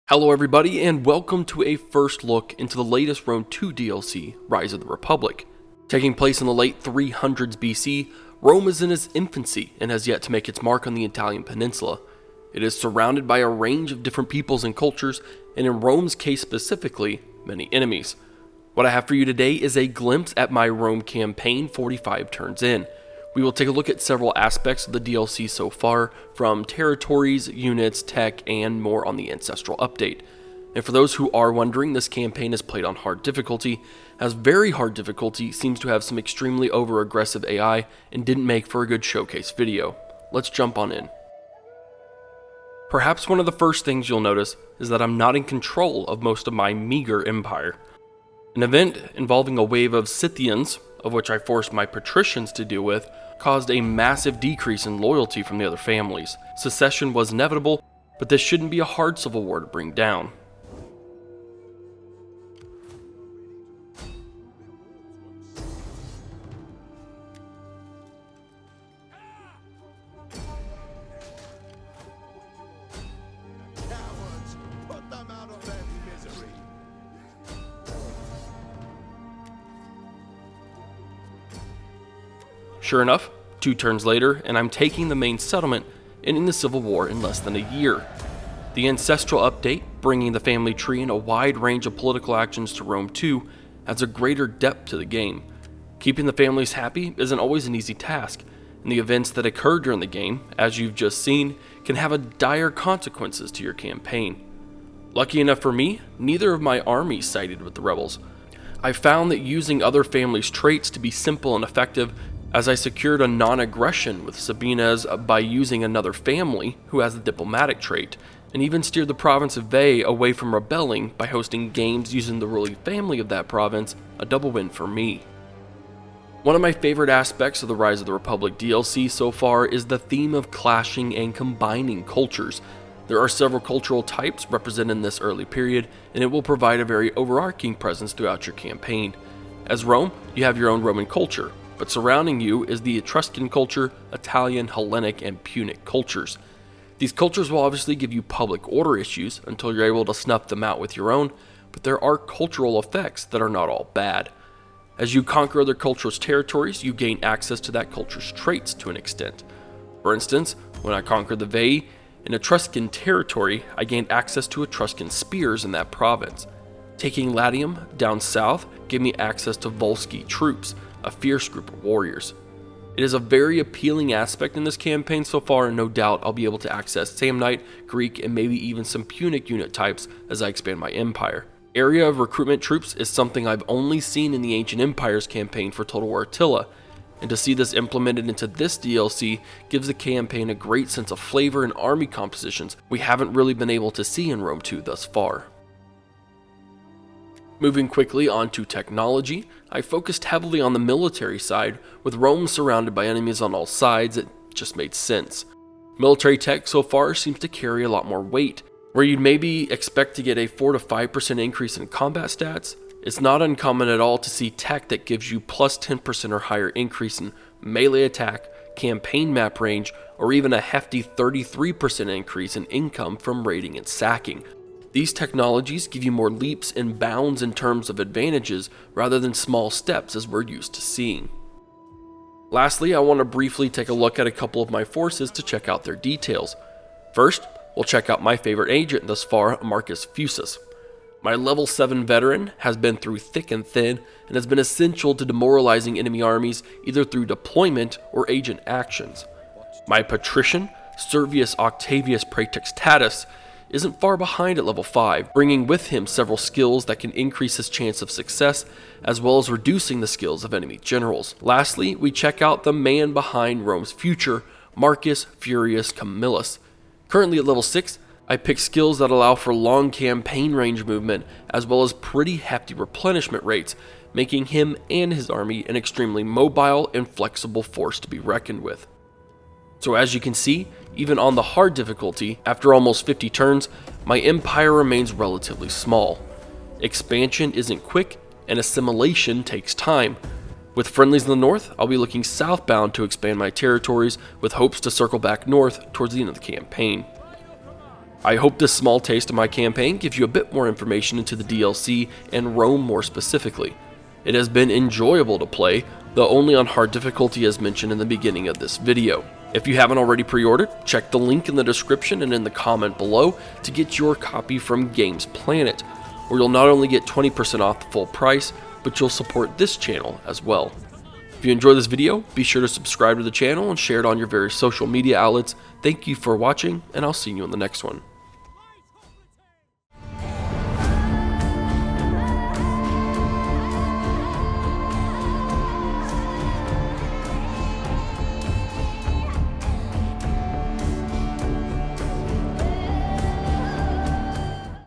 Hello everybody, and welcome to a first look into the latest Rome 2 DLC, Rise of the Republic. Taking place in the late 300s BC, Rome is in its infancy and has yet to make its mark on the Italian peninsula. It is surrounded by a range of different peoples and cultures, and in Rome's case specifically, many enemies. What I have for you today is a glimpse at my Rome campaign 45 turns in. We will take a look at several aspects of the DLC so far, from territories, units, tech, and more on the Ancestral update. And for those who are wondering, this campaign is played on hard difficulty, as very hard difficulty seems to have some extremely over-aggressive AI and didn't make for a good showcase video. Let's jump on in. Perhaps one of the first things you'll notice is that I'm not in control of most of my meager empire. An event involving a wave of Scythians, of which I forced my patricians to deal with, caused a massive decrease in loyalty from the other families. Secession was inevitable, but this shouldn't be a hard civil war to bring down. Cowards, put them out of their misery. Sure enough, 2 turns later, and I'm taking the main settlement and in the civil war in less than a year. The Ancestral update, bringing the family tree and a wide range of political actions to Rome 2, adds a greater depth to the game. Keeping the families happy isn't always an easy task, and the events that occur during the game, as you've just seen, can have dire consequences to your campaign. Lucky enough for me, neither of my armies sided with the rebels. I found that using other families' traits to be simple and effective, as I secured a non-aggression with Sabina's by using another family who has the diplomatic trait, and even steered the province of Veii away from rebelling by hosting games using the ruling family of that province, a double win for me. One of my favorite aspects of the Rise of the Republic DLC so far is the theme of clashing and combining cultures. There are several cultural types represented in this early period, and it will provide a very overarching presence throughout your campaign. As Rome, you have your own Roman culture, but surrounding you is the Etruscan culture, Italian, Hellenic, and Punic cultures. These cultures will obviously give you public order issues until you're able to snuff them out with your own, but there are cultural effects that are not all bad. As you conquer other cultures' territories, you gain access to that culture's traits to an extent. For instance, when I conquered the Veii, in Etruscan territory, I gained access to Etruscan spears in that province. Taking Latium down south gave me access to Volsci troops, a fierce group of warriors. It is a very appealing aspect in this campaign so far, and no doubt I'll be able to access Samnite, Greek, and maybe even some Punic unit types as I expand my empire. Area of recruitment troops is something I've only seen in the Ancient Empires campaign for Total War Attila, and to see this implemented into this DLC gives the campaign a great sense of flavor and army compositions we haven't really been able to see in Rome 2 thus far. Moving quickly on to technology, I focused heavily on the military side. With Rome surrounded by enemies on all sides, it just made sense. Military tech so far seems to carry a lot more weight. Where you'd maybe expect to get a 4 to 5% increase in combat stats, it's not uncommon at all to see tech that gives you plus 10% or higher increase in melee attack, campaign map range, or even a hefty 33% increase in income from raiding and sacking. These technologies give you more leaps and bounds in terms of advantages rather than small steps as we're used to seeing. Lastly, I want to briefly take a look at a couple of my forces to check out their details. First, we'll check out my favorite agent thus far, Marcus Fusus. My level 7 veteran has been through thick and thin and has been essential to demoralizing enemy armies either through deployment or agent actions. My patrician, Servius Octavius Praetextatus, isn't far behind at level 5, bringing with him several skills that can increase his chance of success, as well as reducing the skills of enemy generals. Lastly, we check out the man behind Rome's future, Marcus Furius Camillus. Currently at level 6, I pick skills that allow for long campaign range movement, as well as pretty hefty replenishment rates, making him and his army an extremely mobile and flexible force to be reckoned with. So as you can see, even on the hard difficulty, after almost 50 turns, my empire remains relatively small. Expansion isn't quick, and assimilation takes time. With friendlies in the north, I'll be looking southbound to expand my territories with hopes to circle back north towards the end of the campaign. I hope this small taste of my campaign gives you a bit more information into the DLC and Rome more specifically. It has been enjoyable to play, though only on hard difficulty as mentioned in the beginning of this video. If you haven't already pre-ordered, check the link in the description and in the comment below to get your copy from Games Planet, where you'll not only get 20% off the full price, but you'll support this channel as well. If you enjoyed this video, be sure to subscribe to the channel and share it on your various social media outlets. Thank you for watching, and I'll see you in the next one.